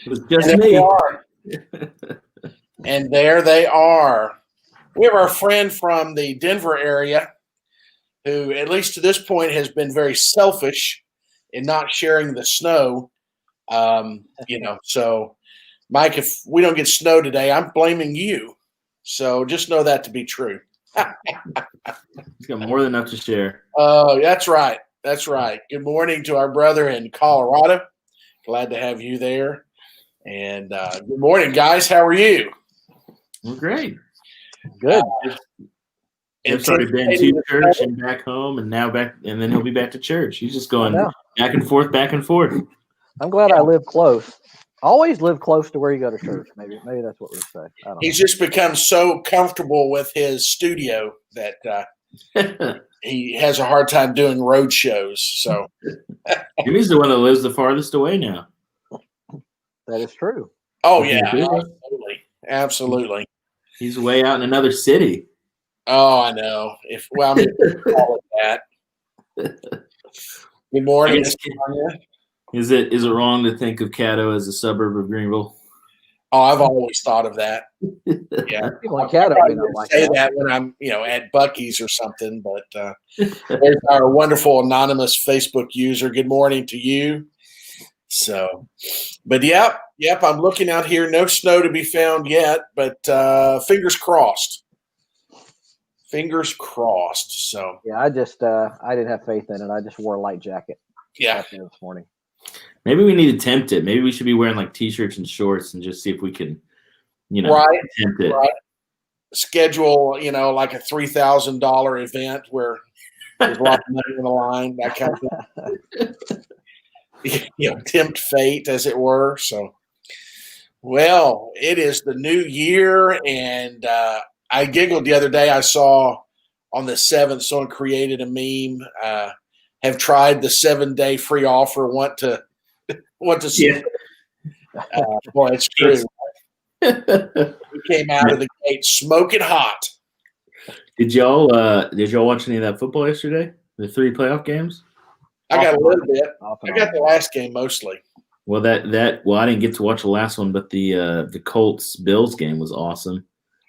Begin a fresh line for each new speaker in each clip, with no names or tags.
It was just me.
And there they are. We have our friend from the Denver area who, at least to this point, has been very selfish in not sharing the snow. So Mike, if we don't get snow today, I'm blaming you. So just know that to be true.
He's got more than enough to share.
Oh, that's right. That's right. Good morning to our brother in Colorado. Glad to have you there. And good morning, guys. How are you?
We're great.
Good.
Jeff's already been to church and back home, and now back, and then he'll be back to church. He's just going back and forth, back and forth.
I'm glad I live close. Always live close to where you go to church. Maybe that's what we say.
He's just become so comfortable with his studio that he has a hard time doing road shows. So
Jimmy's the one that lives the farthest away now.
That is true.
Oh yeah, absolutely.
He's way out in another city.
Oh, I know. Call it that. Good morning.
Is it wrong to think of Caddo as a suburb of Greenville?
Oh, I've always thought of that. Yeah, I say that when I'm, at Buc-ee's or something. But there's our wonderful anonymous Facebook user. Good morning to you. So, but yep. I'm looking out here. No snow to be found yet, but fingers crossed. Fingers crossed. So
yeah, I just I didn't have faith in it. I just wore a light jacket.
Yeah,
this morning.
Maybe we need to tempt it. Maybe we should be wearing like t-shirts and shorts and just see if we can, tempt it.
Right. Schedule, like a $3,000 event where there's a lot of money on the line, that kind of thing. Tempt fate, as it were. So, well, it is the new year, and I giggled the other day. I saw on the 7th, someone created a meme. Have tried the 7-day free offer. Want to see? Yeah. Boy, it's true. We came out of the gate smoking hot.
Did y'all watch any of that football yesterday? The 3 playoff games?
I got a little bit. I got the last game mostly.
Well, I didn't get to watch the last one, but the Colts Bills game was awesome.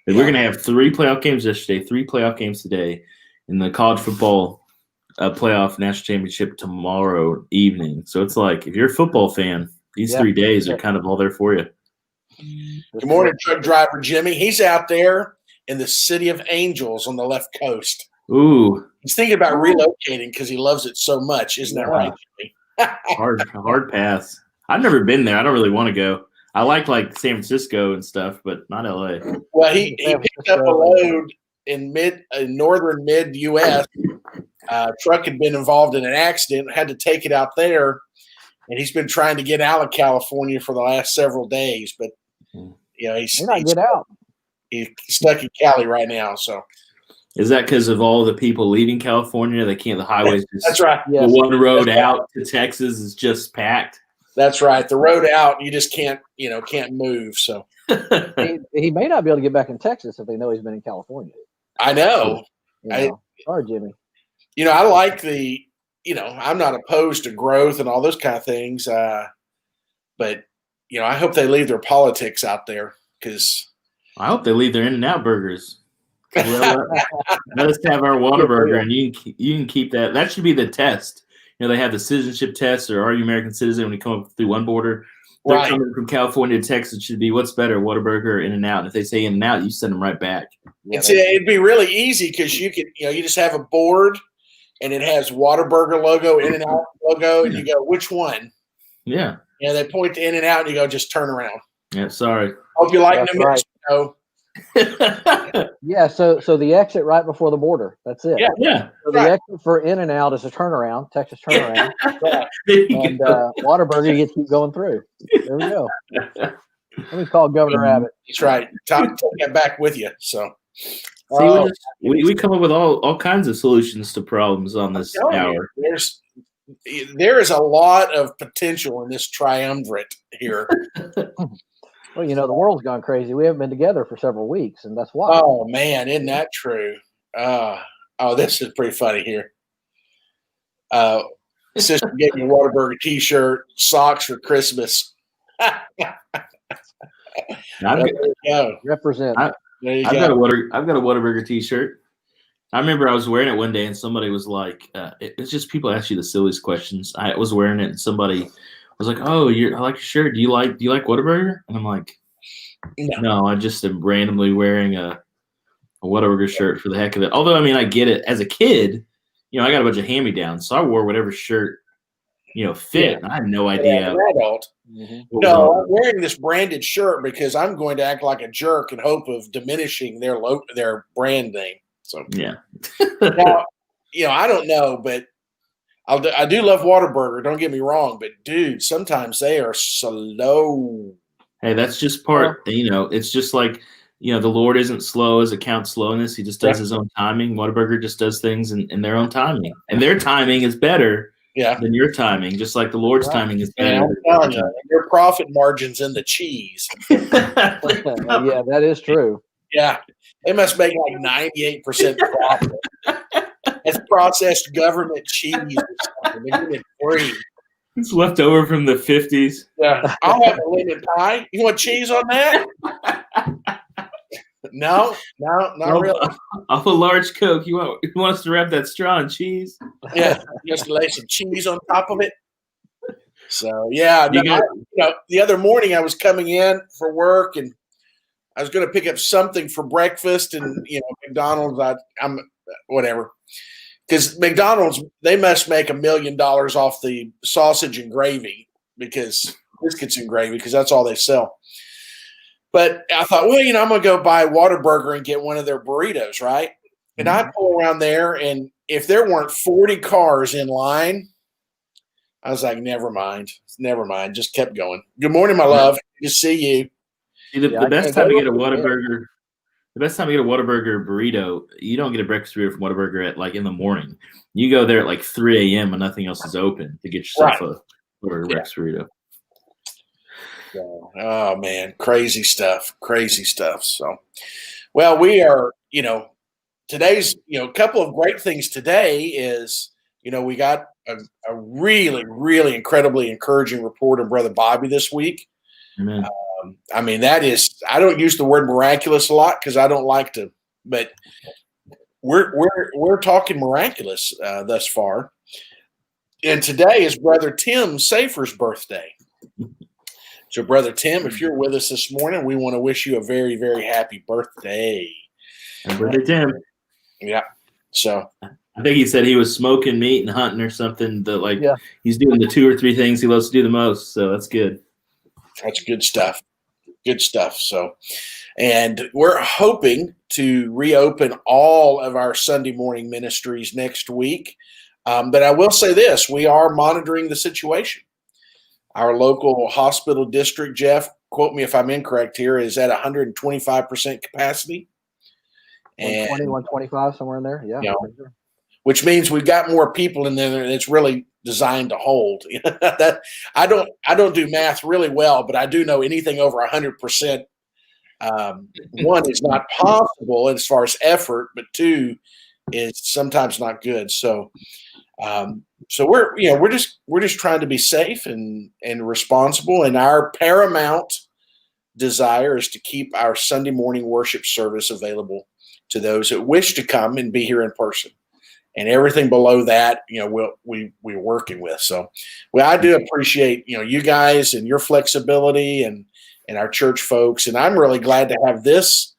We're going to have 3 playoff games yesterday, 3 playoff games today, in the college football playoff national championship tomorrow evening. So it's like, if you're a football fan, these 3 days are kind of all there for you.
Good morning, truck driver Jimmy. He's out there in the city of Angels on the left coast.
Ooh.
He's thinking about relocating because he loves it so much. Isn't that right, Jimmy?
hard pass. I've never been there. I don't really want to go. I like San Francisco and stuff, but not LA.
Well, he picked up a load in northern mid U.S. Truck had been involved in an accident, had to take it out there, and he's been trying to get out of California for the last several days. But he's stuck in Cali right now. So
is that because of all the people leaving California? They can't. The highways.
That's right.
The one road out to Texas is just packed.
That's right. The road out, you just can't move. So
he may not be able to get back in Texas if they know he's been in California.
I know.
Sorry, Jimmy.
I like I'm not opposed to growth and all those kind of things. But I hope they leave their politics out there because
I hope they leave their In-N-Out burgers. Let us have our Whataburger, and you can keep that. That should be the test. They have the citizenship test, or are you American citizen when you come up through one border? They're coming from California to Texas. It should be what's better, Whataburger or In-N-Out. And if they say In-N-Out, you send them right back.
Yeah, it'd be really easy because you could, you just have a board and it has Whataburger logo, In-N-Out logo, and you go, which one?
Yeah.
Yeah, they point to In-N-Out and you go, just turn around.
Yeah, sorry.
Hope you like New Mexico.
Yeah, so the exit right before the border. That's it.
Yeah.
So the exit for In-N-Out is a turnaround, Texas turnaround. And Whataburger, you get to keep going through. There we go. Let me call Governor Abbott.
That's right. Take that back with you. So
we come up with all kinds of solutions to problems on this hour.
There is a lot of potential in this triumvirate here.
Well, the world's gone crazy. We haven't been together for several weeks, and that's why.
Oh, man, isn't that true? This is pretty funny here. Sister gave me a Whataburger T-shirt, socks for Christmas.
I've,
There you go.
Represent.
There you
I've
go.
got a Whataburger T-shirt. I remember I was wearing it one day, and somebody was like, "It's just people ask you the silliest questions." I was wearing it, and somebody was like, "Oh, I like your shirt. Do you like Whataburger?" And I'm like, "No, I just am randomly wearing a Whataburger shirt for the heck of it." Although, I mean, I get it. As a kid, I got a bunch of hand-me-downs, so I wore whatever shirt fit.
Yeah.
I had no idea.
An adult. No, I'm wearing this branded shirt because I'm going to act like a jerk in hope of diminishing their brand name. So
yeah.
Now, I don't know, but I do love Whataburger. Don't get me wrong, but dude, sometimes they are slow.
Hey, that's just part. It's just like the Lord isn't slow as it counts slowness. He just does his own timing. Whataburger just does things in their own timing, and their timing is better than your timing. Just like the Lord's timing is better.
I'm telling you, your profit margin's in the cheese.
Yeah, that is true.
Yeah, they must make like 98% profit. It's processed government cheese or something. They give it free.
It's left over from the 50s.
Yeah, I'll have a lemon pie. You want cheese on that? No, not really.
Off a large Coke. You want us to wrap that straw in cheese?
Yeah, just lay some cheese on top of it. So yeah, the other morning I was coming in for work and I was going to pick up something for breakfast, and McDonald's. I'm whatever, because McDonald's, they must make $1 million off the sausage and gravy, because biscuits and gravy, because that's all they sell. But I thought, well, I'm going to go buy Whataburger and get one of their burritos, right? And I pull around there, and if there weren't 40 cars in line, I was like, never mind. Just kept going. Good morning, my love. Good to see you.
The best time to get a Whataburger, burrito, you don't get a breakfast burrito from Whataburger at in the morning. You go there at 3 a.m. when nothing else is open to get yourself a breakfast burrito.
So, oh man, crazy stuff. So, well, we are, today's, a couple of great things today is, we got a really, really incredibly encouraging report of Brother Bobby this week.
Amen.
I mean, that is, I don't use the word miraculous a lot because I don't like to, but we're talking miraculous thus far. And today is Brother Tim Safer's birthday. So, Brother Tim, if you're with us this morning, we want to wish you a very, very happy birthday.
Happy birthday, Tim.
Yeah. So
I think he said he was smoking meat and hunting or something. He's doing the 2 or 3 things he loves to do the most. So that's good.
That's good stuff. Good stuff. So, and we're hoping to reopen all of our Sunday morning ministries next week. But I will say this, we are monitoring the situation. Our local hospital district, Jeff, quote me if I'm incorrect here, is at 125% capacity.
120, 125, somewhere in there. Yeah. Sure.
Which means we've got more people in there than it's really designed to hold. That I don't do math really well, but I do know anything over 100%. One is not possible as far as effort, but 2 is sometimes not good. So, we're just trying to be safe and responsible, and our paramount desire is to keep our Sunday morning worship service available to those that wish to come and be here in person. And everything below that, we're working with. So, I do appreciate, you guys and your flexibility and our church folks. And I'm really glad to have this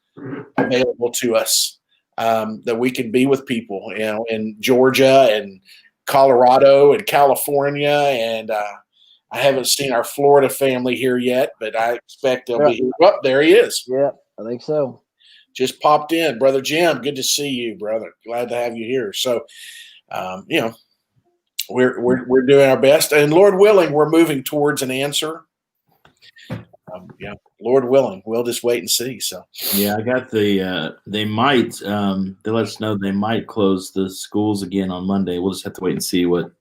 available to us, that we can be with people, in Georgia and Colorado and California. And I haven't seen our Florida family here yet, but I expect they'll be here. Oh, there he is.
Yeah, I think so.
Just popped in. Brother Jim, good to see you, brother. Glad to have you here. So, we're doing our best, and Lord willing, we're moving towards an answer. Lord willing, we'll just wait and see. So,
yeah, I got they might, they let us know they might close the schools again on Monday. We'll just have to wait and see what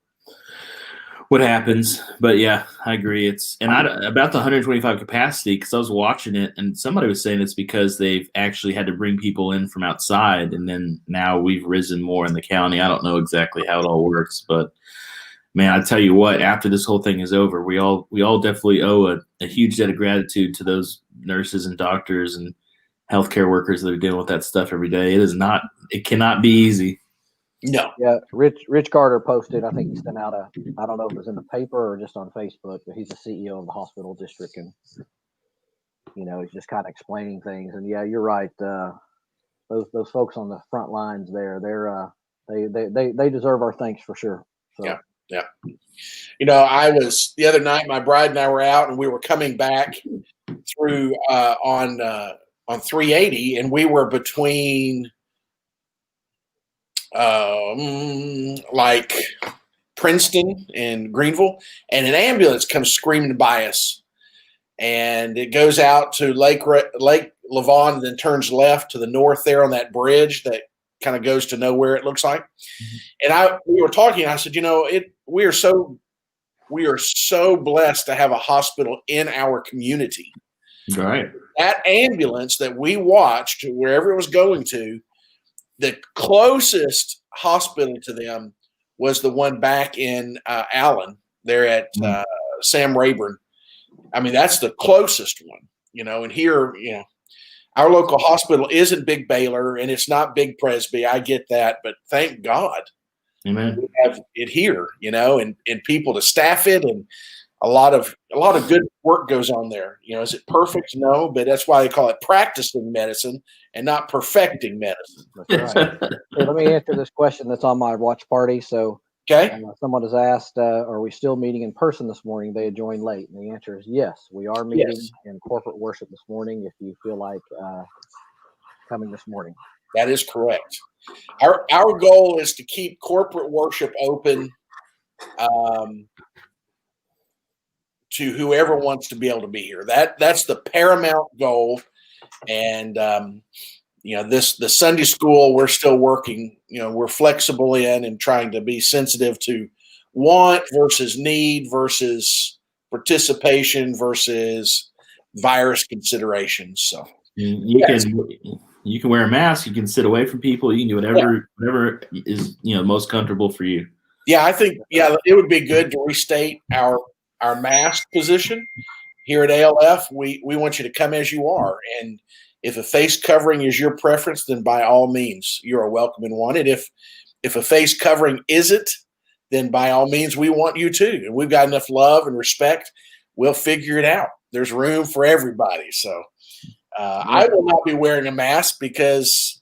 happens. But yeah, I agree. About the 125 capacity, because I was watching it and somebody was saying it's because they've actually had to bring people in from outside, and then now we've risen more in the county. I don't know exactly how it all works, but man, I tell you what, after this whole thing is over, we all definitely owe a huge debt of gratitude to those nurses and doctors and healthcare workers that are dealing with that stuff every day. It cannot be easy.
No.
Yeah, Rich Carter posted. I think he sent out I don't know if it was in the paper or just on Facebook, but he's the CEO of the hospital district, and he's just kind of explaining things. And yeah, you're right. Those folks on the front lines there, they deserve our thanks for sure. So.
Yeah. I was the other night. My bride and I were out, and we were coming back through on 380, and we were between like Princeton and Greenville, and an ambulance comes screaming by us, and it goes out to Lake Lavon, and then turns left to the north there on that bridge that kind of goes to nowhere, it looks like. And we were talking, and I said, we are so blessed to have a hospital in our community.
Right.
That ambulance that we watched, wherever it was going to, the closest hospital to them was the one back in Allen, there at Sam Rayburn. I mean, that's the closest one, and here, our local hospital isn't Big Baylor and it's not Big Presby. I get that, but thank God.
Amen.
We have it here, and people to staff it, and a lot of good work goes on there. Is it perfect? No, but that's why they call it practicing medicine and not perfecting medicine.
That's right. Hey, let me answer this question that's on my watch party. So,
okay.
Someone has asked, are we still meeting in person this morning? They had joined late, and the answer is yes. We are meeting in corporate worship this morning. If you feel like coming this morning,
that is correct. Our goal is to keep corporate worship open to whoever wants to be able to be here. That's the paramount goal. And the Sunday school, we're still working. We're flexible in and trying to be sensitive to want versus need versus participation versus virus considerations. So
you can wear a mask. You can sit away from people. You can do whatever is most comfortable for you.
Yeah, I think it would be good to restate our mask position here at ALF. We want you to come as you are, and if a face covering is your preference, then by all means you are welcome and wanted. If a face covering isn't, then by all means we want you to, and we've got enough love and respect. We'll figure it out. There's room for everybody. So I will not be wearing a mask because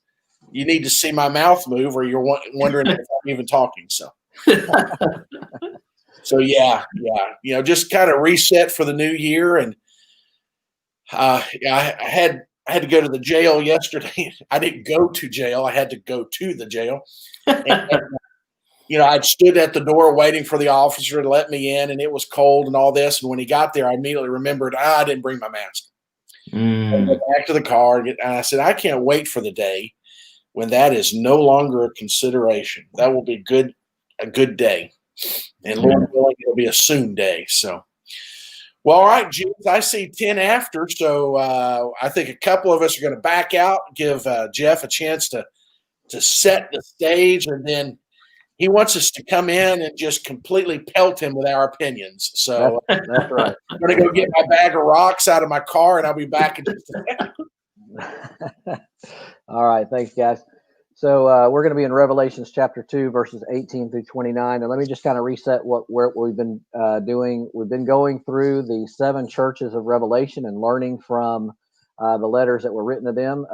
you need to see my mouth move, or you're wondering if I'm even talking. So. So yeah, just kind of reset for the new year, and I had to go to the jail yesterday. I didn't go to jail; I had to go to the jail. And, I stood at the door waiting for the officer to let me in, and it was cold and all this. And when he got there, I immediately remembered I didn't bring my mask. I went back to the car, and I said, I can't wait for the day when that is no longer a consideration. That will be a good day. And Lord willing, it'll be a soon day. So, well, all right, James, I see 10 after. So I think a couple of us are going to back out, give Jeff a chance to set the stage. And then he wants us to come in and just completely pelt him with our opinions. So
that's right.
I'm going to go get my bag of rocks out of my car, and I'll be back in just a second.
All right. Thanks, guys. So we're going to be in Revelations chapter 2, verses 18 through 29. And let me just kind of reset what we've been doing. We've been going through the 7 churches of Revelation and learning from the letters that were written to them.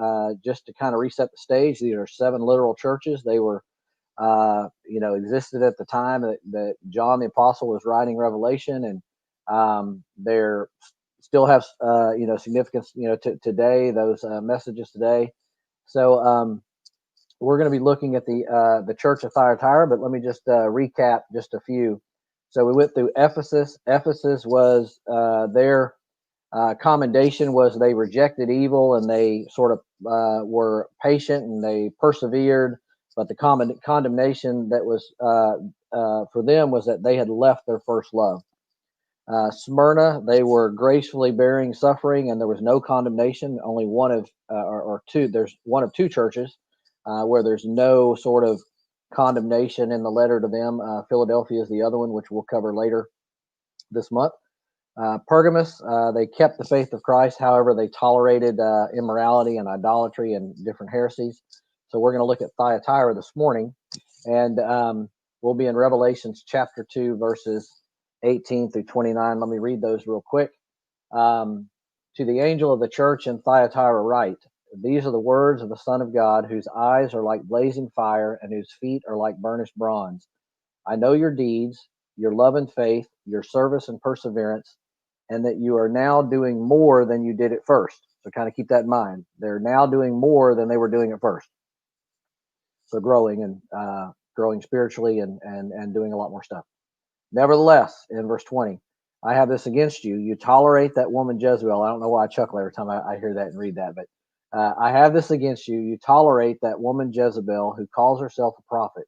Just to kind of reset the stage, these are 7 literal churches. They were, existed at the time that John the Apostle was writing Revelation, and they're still have, significance, today, those messages today. So, we're going to be looking at the church of Thyatira, but let me just recap just a few. So we went through Ephesus. Ephesus was their commendation was they rejected evil, and they sort of were patient, and they persevered. But the condemnation that was for them was that they had left their first love. Smyrna, they were gracefully bearing suffering, and there was no condemnation. Only one of or two. There's one of 2 churches where there's no sort of condemnation in the letter to them. Philadelphia is the other one, which we'll cover later this month. Pergamos, they kept the faith of Christ. However, they tolerated immorality and idolatry and different heresies. So we're going to look at Thyatira this morning, and we'll be in Revelations chapter 2, verses 18 through 29. Let me read those real quick. To the angel of the church in Thyatira write, these are the words of the Son of God, whose eyes are like blazing fire and whose feet are like burnished bronze. I know your deeds, your love and faith, your service and perseverance, and that you are now doing more than you did at first. So kind of keep that in mind. They're now doing more than they were doing at first. So growing and growing spiritually and doing a lot more stuff. Nevertheless, in verse 20, I have this against you. You tolerate that woman Jezebel. I don't know why I chuckle every time I hear that and read that, but I have this against you. You tolerate that woman Jezebel who calls herself a prophet.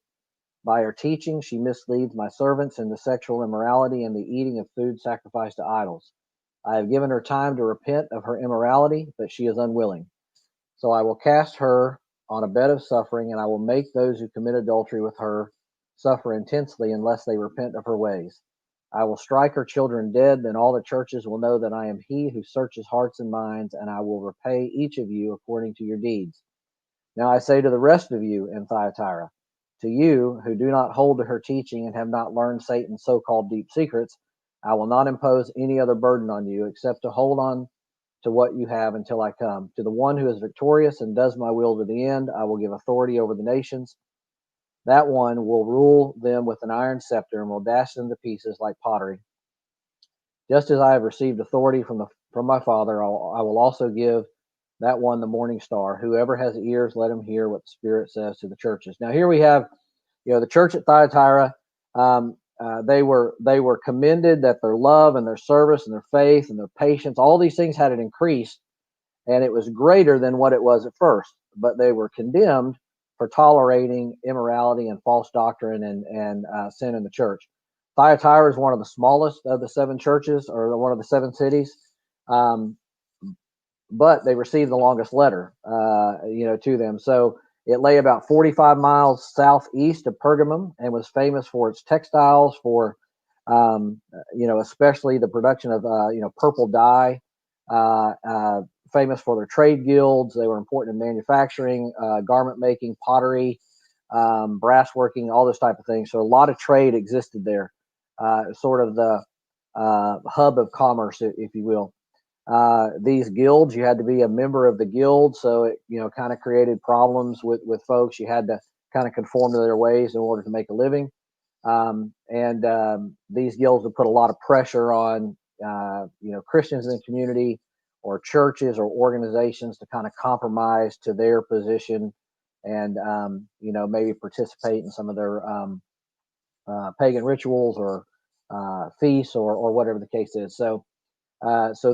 By her teaching, she misleads my servants into sexual immorality and the eating of food sacrificed to idols. I have given her time to repent of her immorality, but she is unwilling. So I will cast her on a bed of suffering, and I will make those who commit adultery with her suffer intensely unless they repent of her ways. I will strike her children dead, then all the churches will know that I am he who searches hearts and minds, and I will repay each of you according to your deeds. Now I say to the rest of you in Thyatira, to you who do not hold to her teaching and have not learned Satan's so-called deep secrets, I will not impose any other burden on you except to hold on to what you have until I come. To the one who is victorious and does my will to the end, I will give authority over the nations. That one will rule them with an iron scepter and will dash them to pieces like pottery. Just as I have received authority from my Father, I will also give that one the morning star. Whoever has ears, let him hear what the Spirit says to the churches. Now here we have, the church at Thyatira. They were commended that their love and their service and their faith and their patience, all these things had increased, and it was greater than what it was at first. But they were condemned for tolerating immorality and false doctrine and sin in the church. Thyatira is one of the smallest of the 7 churches, or one of the 7 cities, but they received the longest letter, to them. So it lay about 45 miles southeast of Pergamum and was famous for its textiles, for especially the production of purple dye. Famous for their trade guilds. They were important in manufacturing, garment making, pottery, brass working, all this type of thing. So a lot of trade existed there, sort of the hub of commerce, if you will. These guilds, you had to be a member of the guild, so it kind of created problems with folks. You had to kind of conform to their ways in order to make a living, and these guilds would put a lot of pressure on Christians in the community or churches or organizations to kind of compromise to their position and maybe participate in some of their pagan rituals or feasts or whatever the case is. So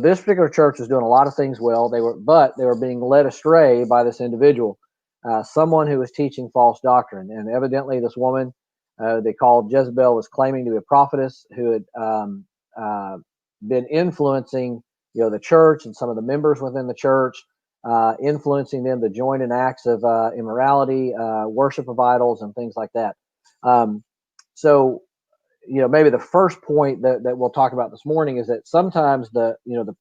this particular church was doing a lot of things well. They were being led astray by this individual, someone who was teaching false doctrine. And evidently this woman, they called Jezebel, was claiming to be a prophetess who had been influencing the church and some of the members within the church, influencing them to join in acts of immorality, worship of idols, and things like that. So maybe the first point that we'll talk about this morning is that sometimes the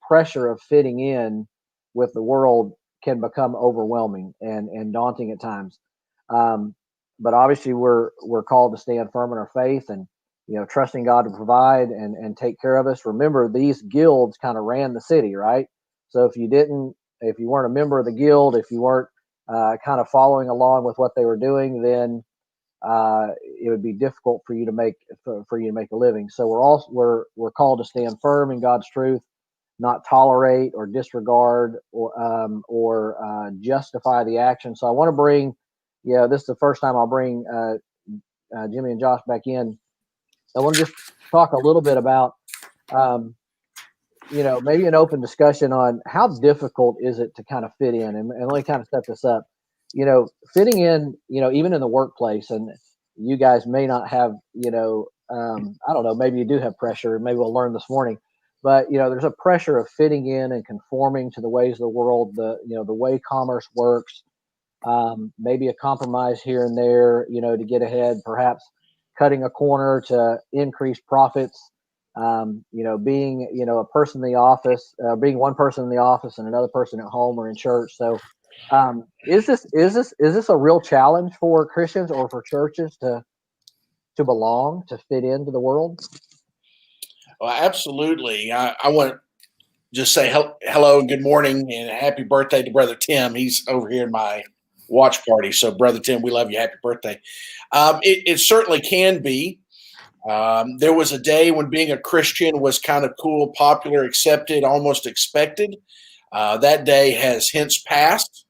pressure of fitting in with the world can become overwhelming and daunting at times. But obviously we're called to stand firm in our faith and trusting God to provide and take care of us. Remember, these guilds kind of ran the city, right? So if you weren't a member of the guild, if you weren't kind of following along with what they were doing, then it would be difficult for you to make a living. So we're called to stand firm in God's truth, not tolerate or disregard or justify the action. So I want to bring, this is the first time I'll bring Jimmy and Josh back in. I want to just talk a little bit about maybe an open discussion on how difficult is it to kind of fit in, and let me kind of set this up. Fitting in, even in the workplace, and you guys may not have, I don't know, maybe you do have pressure. Maybe we'll learn this morning, but there's a pressure of fitting in and conforming to the ways of the world, the way commerce works, maybe a compromise here and there, to get ahead, perhaps cutting a corner to increase profits. Being, a person in the office, being one person in the office and another person at home or in church. So, is this a real challenge for Christians or for churches to belong, to fit into the world?
Well, absolutely. I want to just say hello and good morning and happy birthday to Brother Tim. He's over here in my watch party. So, Brother Tim, we love you. Happy birthday. It certainly can be. There was a day when being a Christian was kind of cool, popular, accepted, almost expected. That day has hence passed.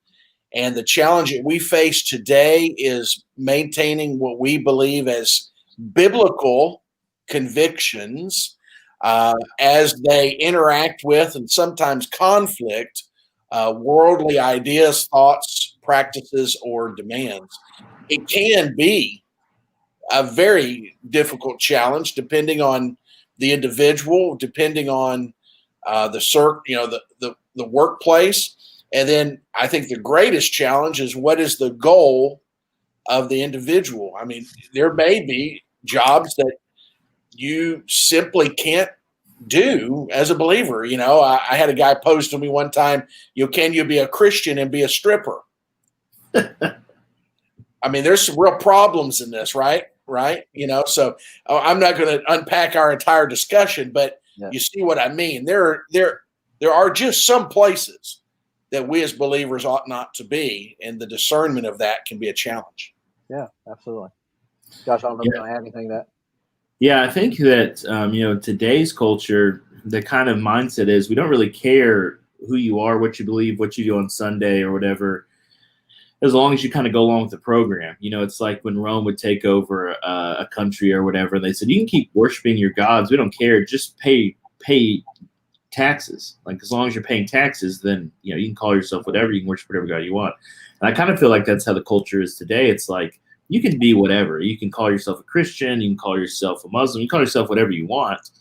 And the challenge that we face today is maintaining what we believe as biblical convictions as they interact with and sometimes conflict worldly ideas, thoughts, practices, or demands. It can be a very difficult challenge depending on the individual, depending on the workplace. And then I think the greatest challenge is, what is the goal of the individual? I mean, there may be jobs that you simply can't do as a believer. I had a guy pose to me one time, can you be a Christian and be a stripper? I mean, there's some real problems in this, right? So I'm not going to unpack our entire discussion, but You see what I mean? There are just some places that we as believers ought not to be, and the discernment of that can be a challenge.
Yeah, absolutely. Josh, I don't know if you want to add anything to that.
Yeah, I think that, today's culture, the kind of mindset is we don't really care who you are, what you believe, what you do on Sunday or whatever, as long as you kind of go along with the program. It's like when Rome would take over a country or whatever, they said, you can keep worshiping your gods. We don't care. Just pay taxes. Like, as long as you're paying taxes, then, you can call yourself whatever. You can worship whatever God you want. And I kind of feel like that's how the culture is today. It's like, you can be whatever. You can call yourself a Christian. You can call yourself a Muslim. You can call yourself whatever you want.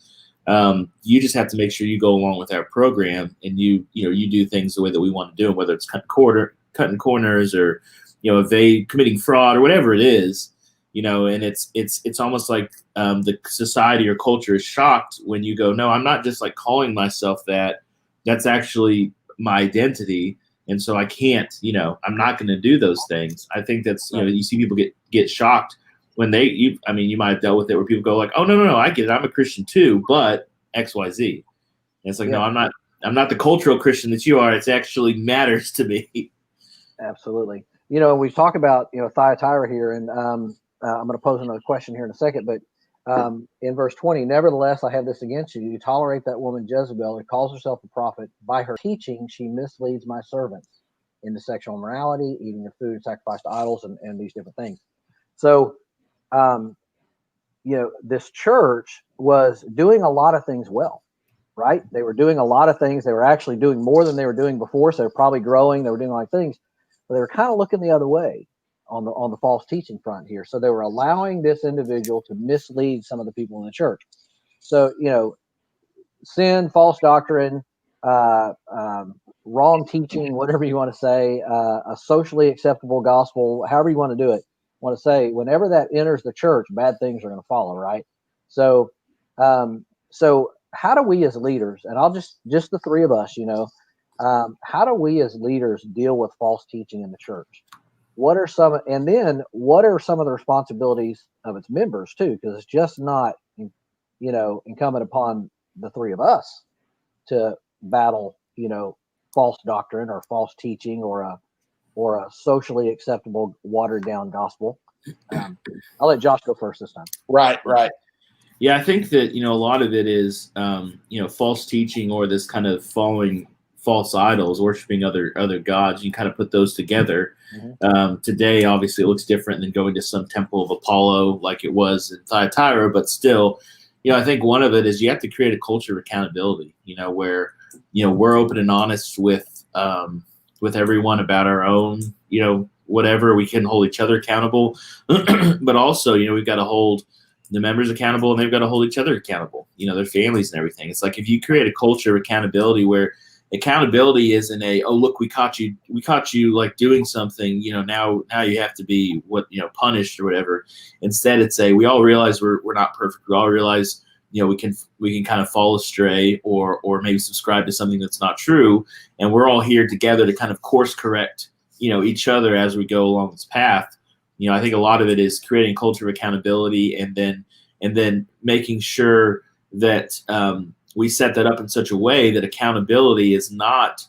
You just have to make sure you go along with our program and you do things the way that we want to do them, whether it's cutting corners or, committing fraud or whatever it is, and it's almost like the society or culture is shocked when you go, no, I'm not just like calling myself that. That's actually my identity. And so I can't, I'm not going to do those things. I think that's, you see people get shocked when you might have dealt with it where people go like, oh, no, I get it. I'm a Christian too, but X, Y, Z. And it's like, no, I'm not the cultural Christian that you are. It actually matters to me.
Absolutely. We talk about, Thyatira here, and I'm going to pose another question here in a second, but in verse 20, nevertheless, I have this against you. You tolerate that woman Jezebel, who calls herself a prophet. By her teaching, she misleads my servants into sexual immorality, eating of food sacrificed to idols, and these different things. So, this church was doing a lot of things well, right? They were doing a lot of things. They were actually doing more than they were doing before. So they're probably growing. They were doing a lot of things, but they were kind of looking the other way on the false teaching front here. So they were allowing this individual to mislead some of the people in the church. So, sin, false doctrine, wrong teaching, whatever you want to say, a socially acceptable gospel, however you want to do it, want to say, whenever that enters the church, bad things are going to follow, right? So, so how do we as leaders, and I'll just the three of us, how do we as leaders deal with false teaching in the church? What are some of the responsibilities of its members too? Because it's just not, incumbent upon the three of us to battle, false doctrine or false teaching or a socially acceptable, watered down gospel. I'll let Josh go first this time.
Right.
Yeah, I think that, a lot of it is, false teaching or this kind of following false idols, worshiping other gods. You kind of put those together. Mm-hmm. Today, obviously, it looks different than going to some temple of Apollo like it was in Thyatira, but still, I think one of it is you have to create a culture of accountability, where, we're open and honest with everyone about our own, whatever. We can hold each other accountable, but also, we've got to hold the members accountable and they've got to hold each other accountable, their families and everything. It's like, if you create a culture of accountability where accountability isn't oh look, we caught you like doing something, now you have to be punished or whatever. Instead, it's we all realize we're not perfect. We all realize we can kind of fall astray or maybe subscribe to something that's not true, and we're all here together to kind of course correct each other as we go along this path. I think a lot of it is creating a culture of accountability, and then making sure that we set that up in such a way that accountability is not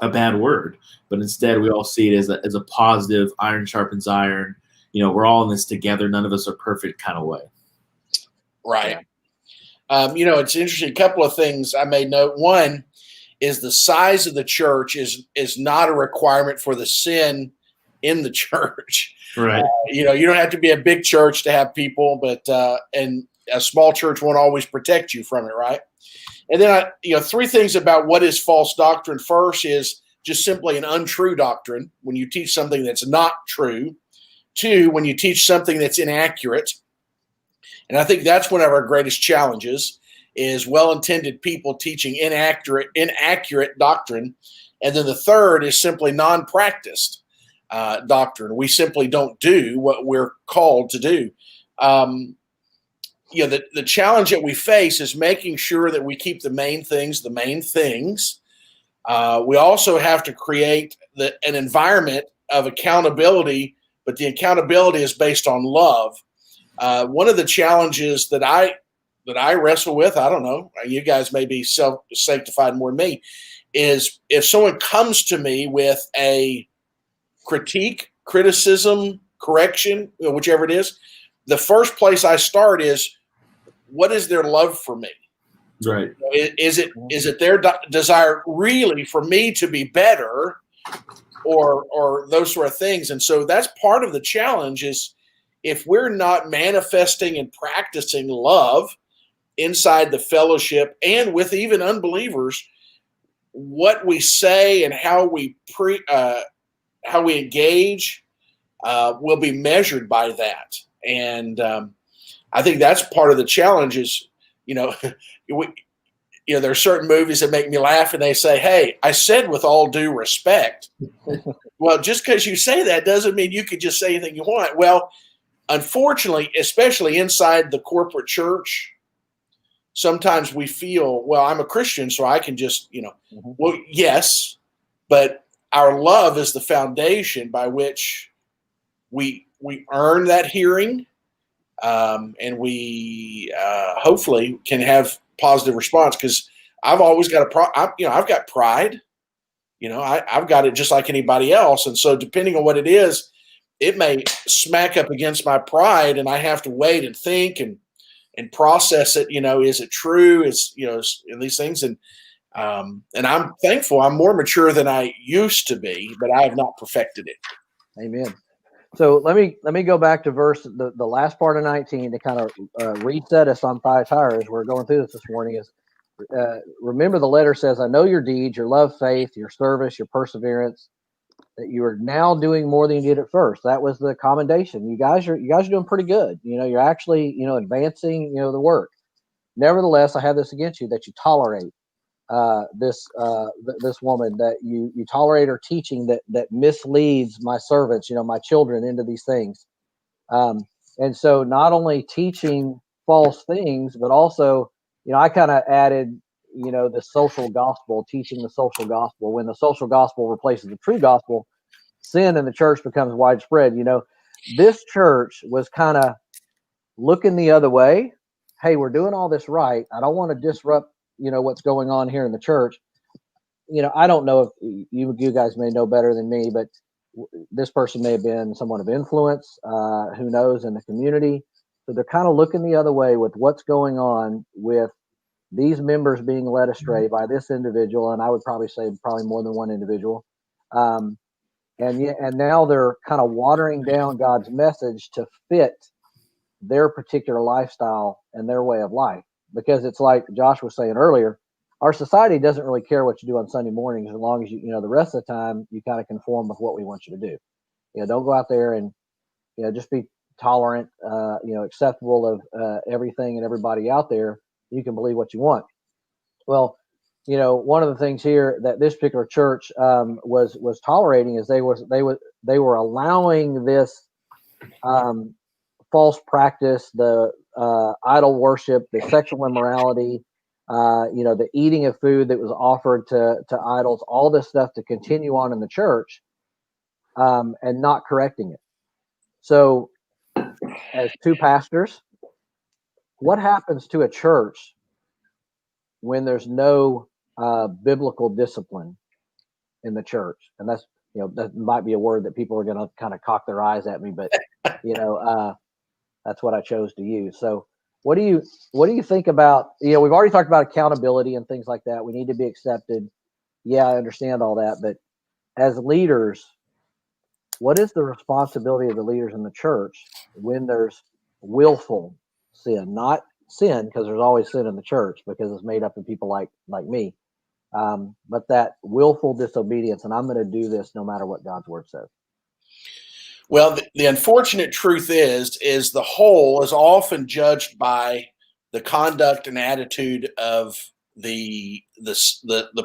a bad word, but instead we all see it as a positive, iron sharpens iron. We're all in this together. None of us are perfect kind of way.
Right. It's interesting. A couple of things I made note. One is the size of the church is not a requirement for the sin in the church.
Right.
You don't have to be a big church to have people, but and a small church won't always protect you from it, right? And then three things about what is false doctrine. First is just simply an untrue doctrine when you teach something that's not true. Two, when you teach something that's inaccurate. And I think that's one of our greatest challenges is well-intended people teaching inaccurate doctrine. And then the third is simply non-practiced doctrine. We simply don't do what we're called to do. The challenge that we face is making sure that we keep the main things. We also have to create an environment of accountability, but the accountability is based on love. One of the challenges that I wrestle with, I don't know, you guys may be self-sanctified more than me, is if someone comes to me with a criticism, correction, whichever it is, the first place I start is, what is their love for me?
Right.
Is it their desire really for me to be better, or those sort of things? And so that's part of the challenge is if we're not manifesting and practicing love inside the fellowship and with even unbelievers, what we say and how we engage will be measured by that. And I think that's part of the challenge is, there are certain movies that make me laugh and they say, hey, I said with all due respect. Well, just because you say that doesn't mean you can just say anything you want. Well, unfortunately, especially inside the corporate church, sometimes we feel, well, I'm a Christian, so I can just, well, yes, but our love is the foundation by which we earn that hearing, and we hopefully can have positive response. Because I've always got I've got pride. I've got it just like anybody else, and so depending on what it is, it may smack up against my pride, and I have to wait and think and process it. Is it true? Is these things, and I'm thankful. I'm more mature than I used to be, but I have not perfected it.
Amen. So let me go back to the last part of 19 to kind of reset us on Thyatira as we're going through this morning. Is remember the letter says, I know your deeds, your love, faith, your service, your perseverance, that you are now doing more than you did at first. That was the commendation. You guys are doing pretty good. You're actually advancing the work. Nevertheless, I have this against you, that you tolerate this woman, that you tolerate her teaching that misleads my servants, my children, into these things. And so not only teaching false things, but also, I kind of added, the social gospel, teaching the social gospel. When the social gospel replaces the true gospel, sin in the church becomes widespread. This church was kind of looking the other way. Hey, we're doing all this right. I don't want to disrupt, what's going on here in the church. I don't know if you guys may know better than me, but this person may have been someone of influence, who knows, in the community. So they're kind of looking the other way with what's going on with these members being led astray by this individual. And I would probably say more than one individual. And now they're kind of watering down God's message to fit their particular lifestyle and their way of life. Because it's like Josh was saying earlier, our society doesn't really care what you do on Sunday mornings, as long as the rest of the time you kind of conform with what we want you to do. Don't go out there and just be tolerant, acceptable of everything and everybody out there. You can believe what you want. Well, one of the things here that this particular church was tolerating is they were allowing this false practice, the idol worship, the sexual immorality, the eating of food that was offered to idols, all this stuff to continue on in the church, and not correcting it. So, as two pastors, what happens to a church when there's no biblical discipline in the church? And that's, that might be a word that people are going to kind of cock their eyes at me, but that's what I chose to use. So what do you think about, we've already talked about accountability and things like that. We need to be accepted. Yeah, I understand all that, but as leaders, what is the responsibility of the leaders in the church when there's willful sin? Not sin, because there's always sin in the church because it's made up of people like me. But that willful disobedience, and I'm going to do this no matter what God's word says.
Well, the unfortunate truth is the whole is often judged by the conduct and attitude of the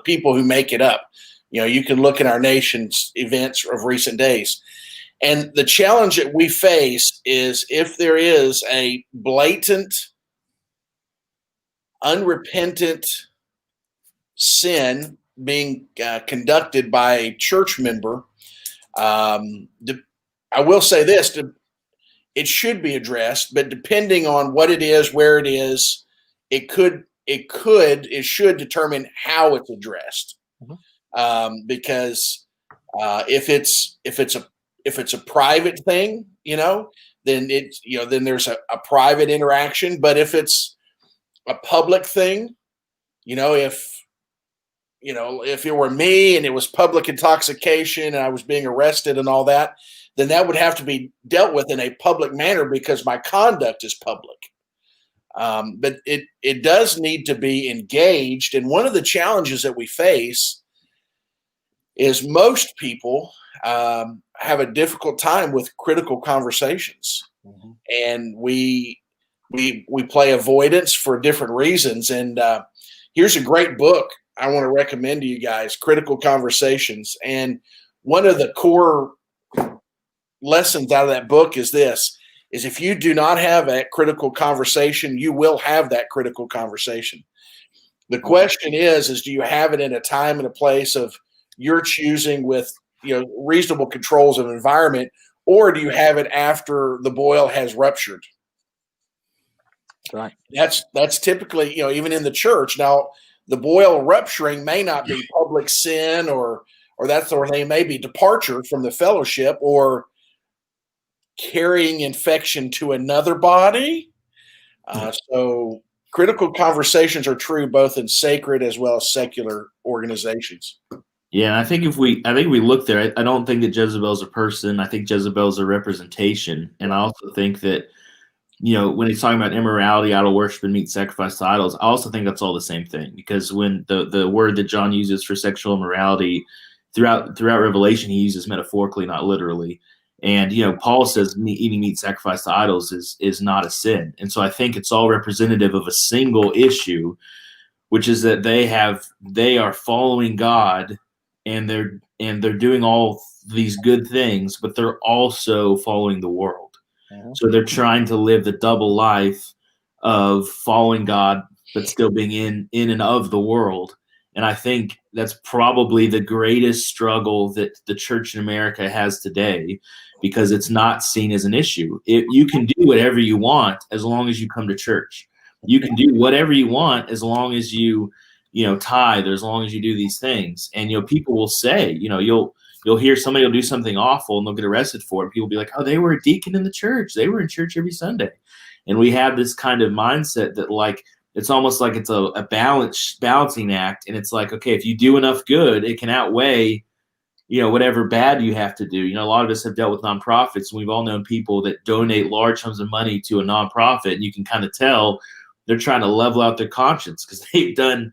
people who make it up. You can look at our nation's events of recent days. And the challenge that we face is if there is a blatant, unrepentant sin being conducted by a church member, I will say this, it should be addressed, but depending on what it is, where it is, it should determine how it's addressed. Because if it's a private thing, then then there's a private interaction. But if it's a public thing, if it were me and it was public intoxication and I was being arrested and all that, then that would have to be dealt with in a public manner because my conduct is public. But it does need to be engaged. And one of the challenges that we face is most people have a difficult time with critical conversations. Mm-hmm. And we play avoidance for different reasons. And here's a great book I want to recommend to you guys, Critical Conversations. And one of the core lessons out of that book is if you do not have that critical conversation, you will have that critical conversation. The question is do you have it in a time and a place of your choosing with reasonable controls of environment, or do you have it after the boil has ruptured?
Right.
That's typically, even in the church. Now, the boil rupturing may not be public sin or that sort of thing. It may be departure from the fellowship or carrying infection to another body. So critical conversations are true both in sacred as well as secular organizations.
Yeah, I think if we look there, I don't think that Jezebel's a person. I think Jezebel's a representation. And I also think that, when he's talking about immorality, idol worship, and meat sacrifice to idols, I also think that's all the same thing. Because when the word that John uses for sexual immorality throughout Revelation, he uses metaphorically, not literally. And, Paul says eating meat sacrificed to idols is not a sin. And so I think it's all representative of a single issue, which is that they are following God and they're doing all these good things, but they're also following the world. Uh-huh. So they're trying to live the double life of following God, but still being in and of the world. And I think that's probably the greatest struggle that the church in America has today, because it's not seen as an issue. You can do whatever you want as long as you come to church. You can do whatever you want as long as you tithe, or as long as you do these things. And, people will say, you'll hear somebody will do something awful and they'll get arrested for it. People will be like, oh, they were a deacon in the church. They were in church every Sunday. And we have this kind of mindset that it's almost like it's a balancing act. And it's like, okay, if you do enough good, it can outweigh, whatever bad you have to do. A lot of us have dealt with nonprofits, and we've all known people that donate large sums of money to a nonprofit. And you can kind of tell they're trying to level out their conscience because they've done,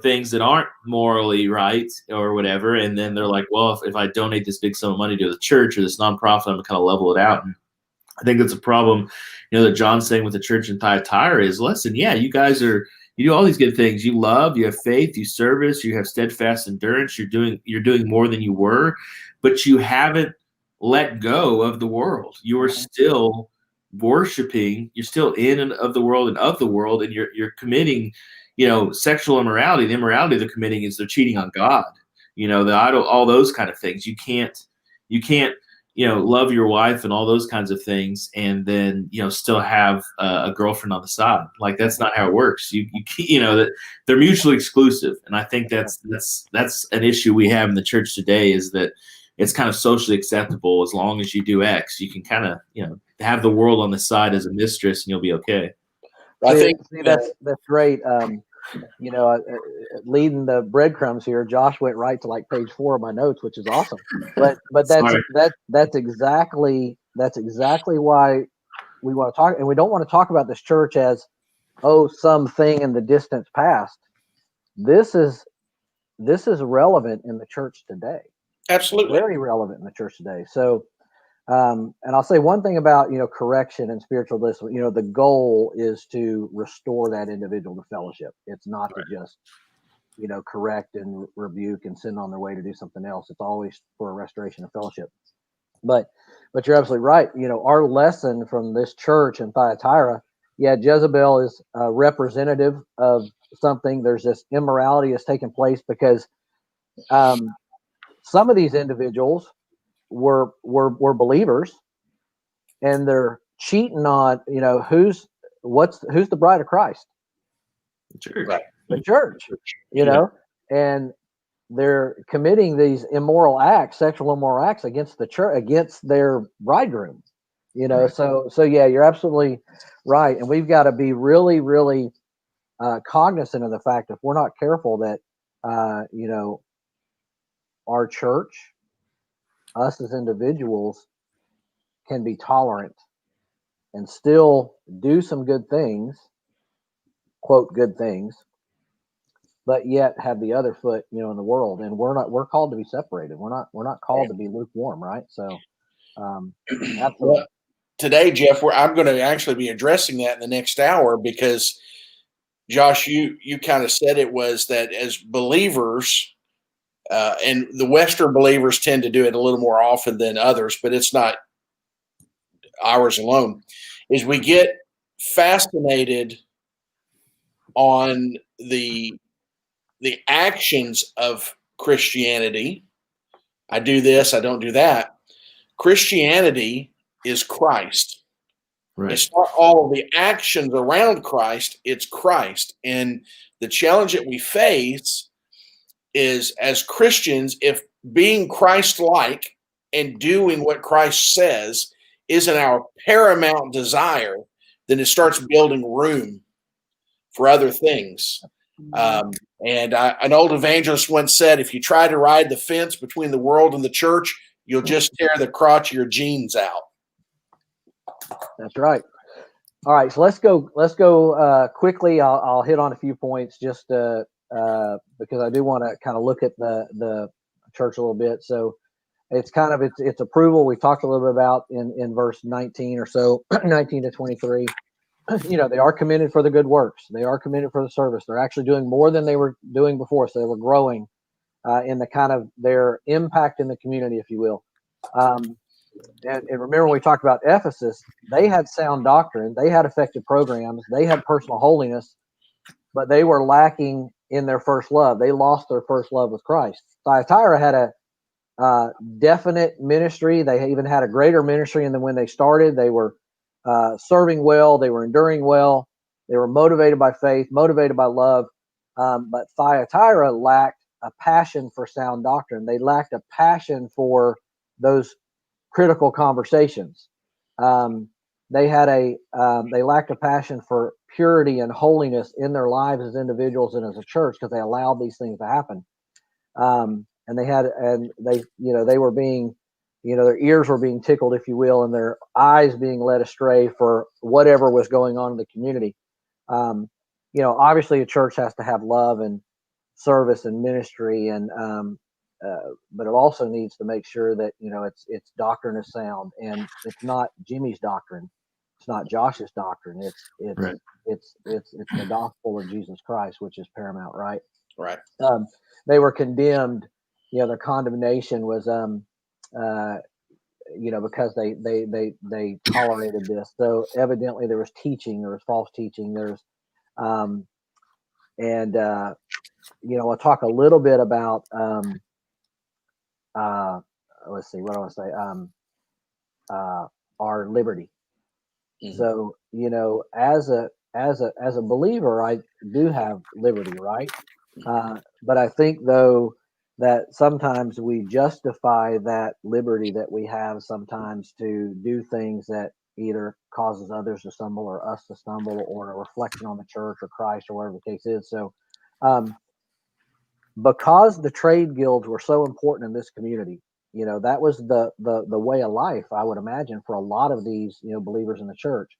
things that aren't morally right or whatever. And then they're like, well, if I donate this big sum of money to the church or this nonprofit, I'm going to kind of level it out. And I think that's a problem, that John's saying with the church in Thyatira is, listen, yeah, you guys are You do all these good things. You love, you have faith, you service, you have steadfast endurance. You're doing more than you were, but you haven't let go of the world. You are still worshiping. You're still in and of the world and of the world, and you're committing, sexual immorality. The immorality they're committing is they're cheating on God. The idol, all those kind of things. You can't love your wife and all those kinds of things, and then still have a girlfriend on the side. Like, that's not how it works. That they're mutually exclusive, and I think that's an issue we have in the church today, is that it's kind of socially acceptable. As long as you do X, you can kind of have the world on the side as a mistress, and you'll be okay.
I think
that's great. Leading the breadcrumbs here, Josh went right to like page 4 of my notes, which is awesome. But that's exactly why we want to talk, and we don't want to talk about this church as something in the distant past. This is relevant in the church today.
Absolutely,
very relevant in the church today. So, and I'll say one thing about correction and spiritual discipline. The goal is to restore that individual to fellowship. It's not to just correct and rebuke and send on their way to do something else. It's always for a restoration of fellowship. But you're absolutely right. Our lesson from this church in Thyatira, Jezebel is representative of something. There's this immorality that's taking place because some of these individuals were believers, and they're cheating on who's the bride of Christ?
The church.
Right.
The church. And they're committing these immoral acts, sexual immoral acts against the church, against their bridegroom.
Right.
So you're absolutely right, and we've got to be really, really cognizant of the fact, if we're not careful, that our church, us as individuals, can be tolerant and still do some good things, quote, good things, but yet have the other foot, in the world. And we're called to be separated. We're not called to be lukewarm, right? So, absolutely.
Well, today, Jeff, I'm going to actually be addressing that in the next hour, because Josh, you kind of said it was that as believers, and the Western believers tend to do it a little more often than others, but it's not ours alone, is we get fascinated on the actions of Christianity. I do this, I don't do that. Christianity is Christ.
Right.
It's not all of the actions around Christ, it's Christ. And the challenge that we face is, as Christians, if being Christ-like and doing what Christ says isn't our paramount desire, then it starts building room for other things. And an old evangelist once said, if you try to ride the fence between the world and the church, you'll just tear the crotch of your jeans out.
That's right. All right, so let's go quickly. I'll hit on a few points just because I do want to kind of look at the church a little bit. So it's kind of its approval. We talked a little bit about in verse 19 or so, 19 to 23. They are committed for the good works. They are committed for the service. They're actually doing more than they were doing before. So they were growing in the kind of their impact in the community, if you will. And remember, when we talked about Ephesus, they had sound doctrine, they had effective programs, they had personal holiness, but they were lacking in their first love. They lost their first love with Christ. Thyatira had a definite ministry. They even had a greater ministry than when they started. They were serving well. They were enduring well. They were motivated by faith, motivated by love. But Thyatira lacked a passion for sound doctrine. They lacked a passion for those critical conversations. They lacked a passion for purity and holiness in their lives as individuals and as a church, because they allowed these things to happen. And they were being, their ears were being tickled, if you will, and their eyes being led astray for whatever was going on in the community. Obviously a church has to have love and service and ministry, and but it also needs to make sure that its doctrine is sound, and it's not Jimmy's doctrine. It's not Josh's doctrine. It's
Right.
it's the gospel of Jesus Christ, which is paramount, right?
Right.
They were condemned. Their condemnation was because they tolerated this. So evidently there was teaching, there was false teaching, there's I'll talk a little bit about let's see, what do I want to say? Our liberty.
Mhm.
So, as a believer, I do have liberty, right? But I think though that sometimes we justify that liberty that we have sometimes to do things that either causes others to stumble or us to stumble or a reflection on the church or Christ or whatever the case is. So, because the trade guilds were so important in this community, that was the way of life, I would imagine, for a lot of these, believers in the church.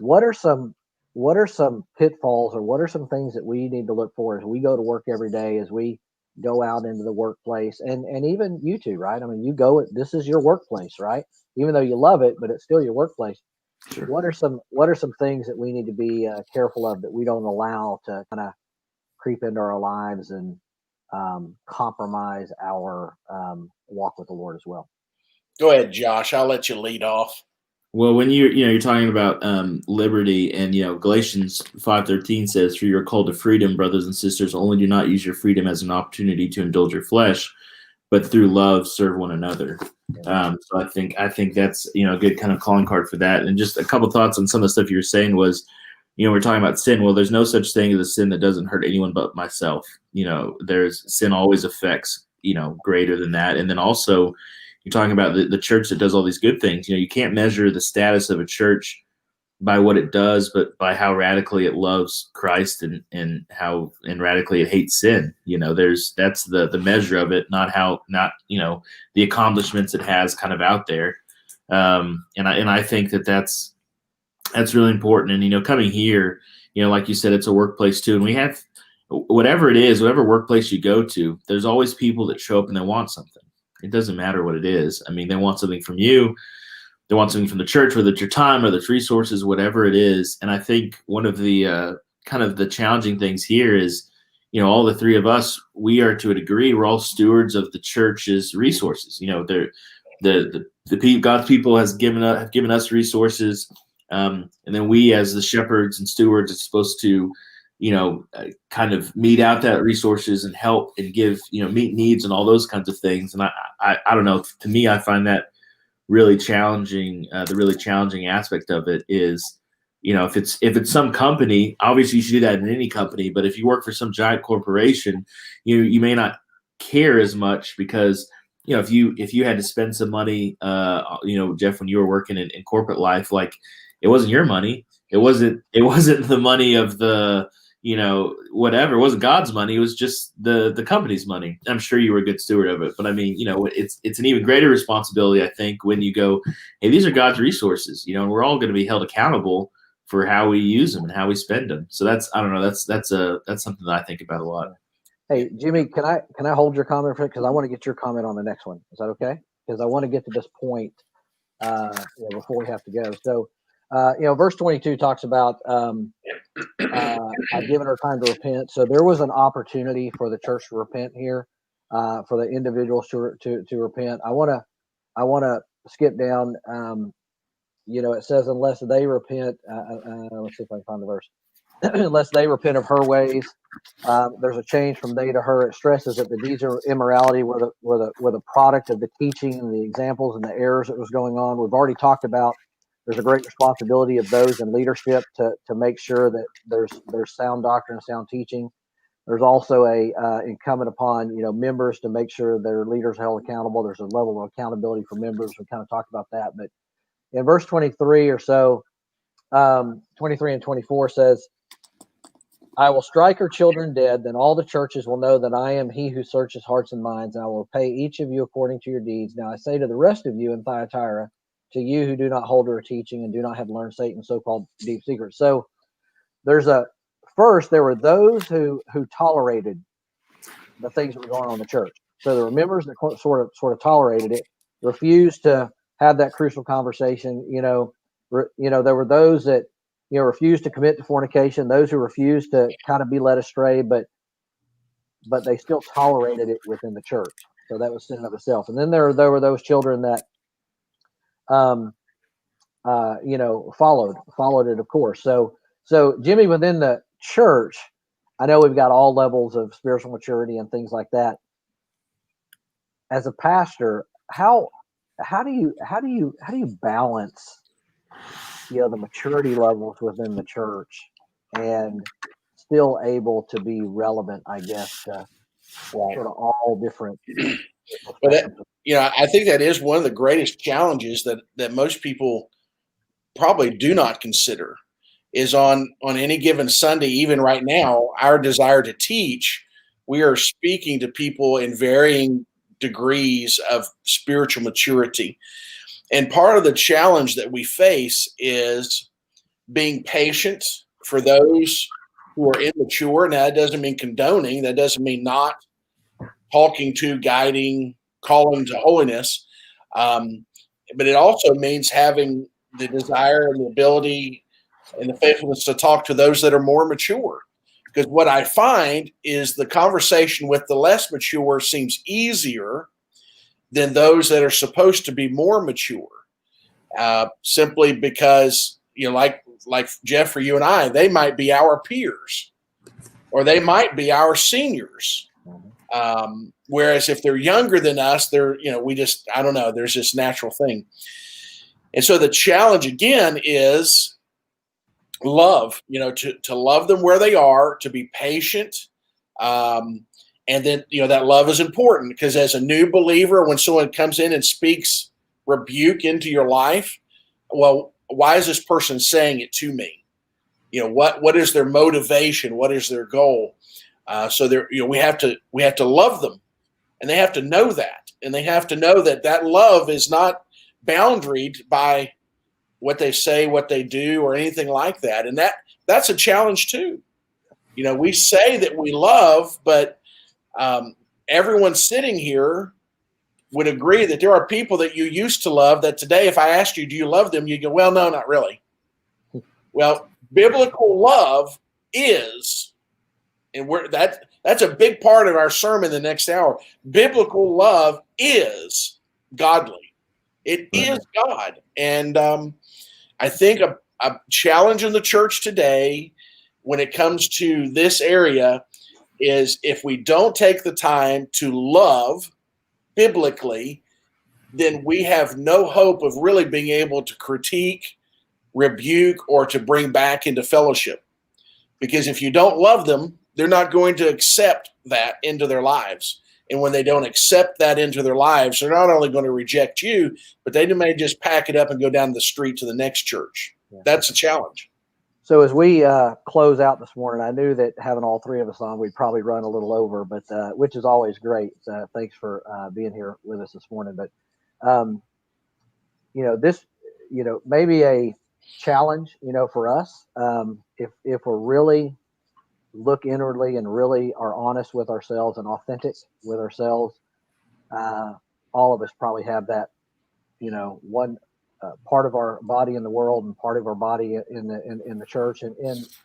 What are some pitfalls, or what are some things that we need to look for as we go to work every day, as we go out into the workplace, and even you two, right? I mean, this is your workplace, right? Even though you love it, but it's still your workplace.
Sure.
What are some things that we need to be careful of, that we don't allow to kind of creep into our lives and compromise our walk with the Lord as well?
Go ahead, Josh. I'll let you lead off.
Well, when you're talking about liberty, and Galatians 5:13 says, "For you are called to freedom, brothers and sisters. Only do not use your freedom as an opportunity to indulge your flesh, but through love serve one another." So I think that's a good kind of calling card for that. And just a couple thoughts on some of the stuff you were saying was, we're talking about sin. Well, there's no such thing as a sin that doesn't hurt anyone but myself. There's sin always affects greater than that. And then also, you're talking about the church that does all these good things. You can't measure the status of a church by what it does, but by how radically it loves Christ and how radically it hates sin. That's the measure of it, not the accomplishments it has kind of out there. And I think that's really important. And coming here, like you said, it's a workplace too, and we have whatever it is, whatever workplace you go to, there's always people that show up and they want something. It doesn't matter what it is. I mean, they want something from you. They want something from the church, whether it's your time, whether it's resources, whatever it is. And I think one of the kind of the challenging things here is, all the three of us, we are, to a degree, we're all stewards of the church's resources. God's people have given us resources, and then we, as the shepherds and stewards, are supposed to kind of mete out that resources and help and give, meet needs and all those kinds of things. And I don't know, to me, I find that really challenging. The really challenging aspect of it is, if it's some company, obviously you should do that in any company, but if you work for some giant corporation, you may not care as much, because if you had to spend some money, Jeff, when you were working in corporate life, like, it wasn't your money. It wasn't the money of the, whatever. It wasn't God's money. It was just the company's money. I'm sure you were a good steward of it, but I mean, it's an even greater responsibility, I think, when you go, hey, these are God's resources, and we're all going to be held accountable for how we use them and how we spend them. So that's something that I think about a lot.
Hey, Jimmy, can I hold your comment for it? Because I want to get your comment on the next one. Is that okay? Because I want to get to this point before we have to go. So, verse 22 talks about I've given her time to repent. So there was an opportunity for the church to repent here, for the individuals to repent. I want to skip down. It says, unless they repent. Let's see if I can find the verse. Unless they repent of her ways, there's a change from they to her. It stresses that the deeds of immorality were the product of the teaching and the examples and the errors that was going on. We've already talked about. There's a great responsibility of those in leadership to make sure that there's sound doctrine and sound teaching. There's also a incumbent upon members to make sure their leaders are held accountable. There's a level of accountability for members. We kind of talked about that, but in verse 23 or so, 23 and 24 says, I will strike her children dead, then all the churches will know that I am he who searches hearts and minds, and I will pay each of you according to your deeds. Now I say to the rest of you in Thyatira, to you who do not hold to her teaching and do not have learned Satan's so-called deep secrets. So first there were those who tolerated the things that were going on in the church. So there were members that sort of tolerated it, refused to have that crucial conversation, there were those that, refused to commit to fornication, those who refused to kind of be led astray, but they still tolerated it within the church. So that was sin in of itself. And then there were those children that, followed it, of course. So Jimmy, within the church, I know we've got all levels of spiritual maturity and things like that. As a pastor, how do you balance, the maturity levels within the church and still able to be relevant, I guess, to sort of all different.
Well, I think that is one of the greatest challenges that most people probably do not consider is on any given Sunday, even right now, our desire to teach, we are speaking to people in varying degrees of spiritual maturity. And part of the challenge that we face is being patient for those who are immature. Now, that doesn't mean condoning. That doesn't mean not talking to, guiding, calling to holiness. But it also means having the desire and the ability and the faithfulness to talk to those that are more mature. Because what I find is the conversation with the less mature seems easier than those that are supposed to be more mature. Simply because, like Jeff or you and I, they might be our peers or they might be our seniors. Whereas if they're younger than us, they're, I don't know, there's this natural thing. And so the challenge again is love, to love them where they are, to be patient. And then, that love is important because as a new believer, when someone comes in and speaks rebuke into your life, well, why is this person saying it to me? What is their motivation? What is their goal? So there, we have to love them, and they have to know that, and they have to know that love is not boundaried by what they say, what they do, or anything like that. And that's a challenge too. We say that we love, but everyone sitting here would agree that there are people that you used to love that today, if I asked you, do you love them? You go, well, no, not really. Well, biblical love is, and that's a big part of our sermon the next hour. Biblical love is godly. It is God. And I think a challenge in the church today when it comes to this area is if we don't take the time to love biblically, then we have no hope of really being able to critique, rebuke, or to bring back into fellowship. Because if you don't love them, they're not going to accept that into their lives. And when they don't accept that into their lives, they're not only going to reject you, but they may just pack it up and go down the street to the next church. Yeah. That's a challenge.
So as we close out this morning, I knew that having all three of us on, we'd probably run a little over, but which is always great. Thanks for being here with us this morning. But, this, maybe a challenge, for us, if we're really look inwardly and really are honest with ourselves and authentic with ourselves, all of us probably have that, one part of our body in the world and part of our body in the church, and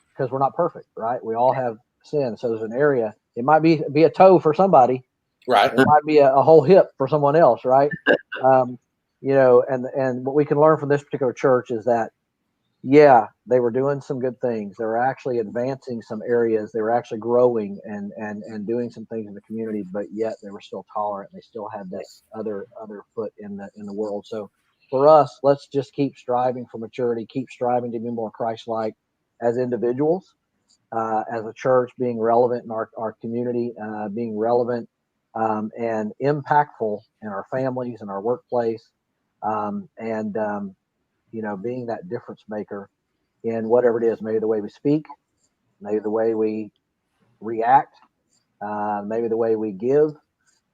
because we're not perfect, right? We all have sin. So there's an area. It might be a toe for somebody,
right?
It might be a whole hip for someone else, right? And what we can learn from this particular church is that, yeah, they were doing some good things. They were actually advancing some areas. They were actually growing and doing some things in the community, but yet they were still tolerant. They still had this other foot in the world. So for us, let's just keep striving for maturity, keep striving to be more Christ-like as individuals, as a church, being relevant in our community, being relevant and impactful in our families and our workplace, being that difference maker in whatever it is, maybe the way we speak, maybe the way we react, maybe the way we give,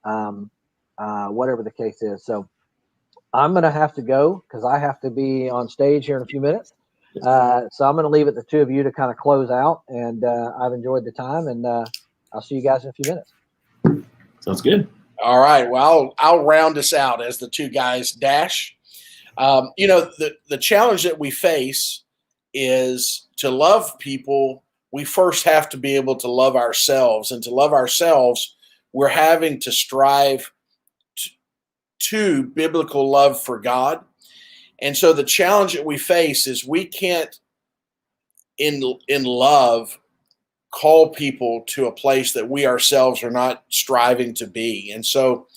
whatever the case is. So I'm going to have to go because I have to be on stage here in a few minutes. So I'm going to leave it to the two of you to kind of close out, and I've enjoyed the time, and I'll see you guys in a few minutes.
Sounds good.
All right. Well, I'll round us out as the two guys dash. The challenge that we face is to love people. We first have to be able to love ourselves, and to love ourselves, we're having to strive to biblical love for God. And so the challenge that we face is we can't, in love, call people to a place that we ourselves are not striving to be. And so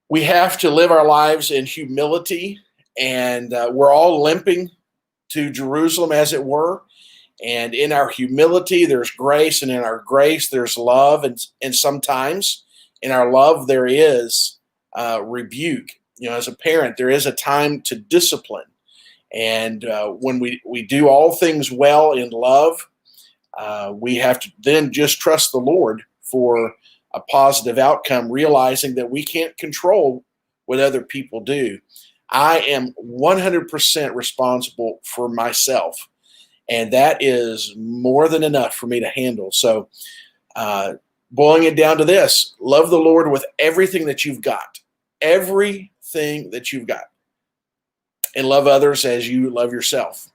we have to live our lives in humility, and we're all limping to Jerusalem, as it were. And in our humility, there's grace, and in our grace, there's love. And sometimes in our love, there is rebuke. As a parent, there is a time to discipline. And when we do all things well in love, we have to then just trust the Lord for a positive outcome, realizing that we can't control what other people do. I am 100% responsible for myself, and that is more than enough for me to handle. So boiling it down to this, love the Lord with everything that you've got, and love others as you love yourself.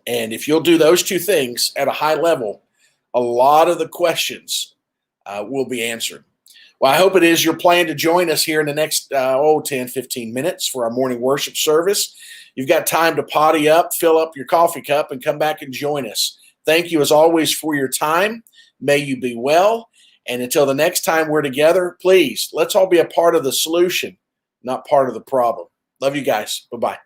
And if you'll do those two things at a high level, a lot of the questions will be answered. Well, I hope it is your plan to join us here in the next 10, 15 minutes for our morning worship service. You've got time to potty up, fill up your coffee cup, and come back and join us. Thank you, as always, for your time. May you be well. And until the next time we're together, please, let's all be a part of the solution, not part of the problem. Love you guys. Bye-bye.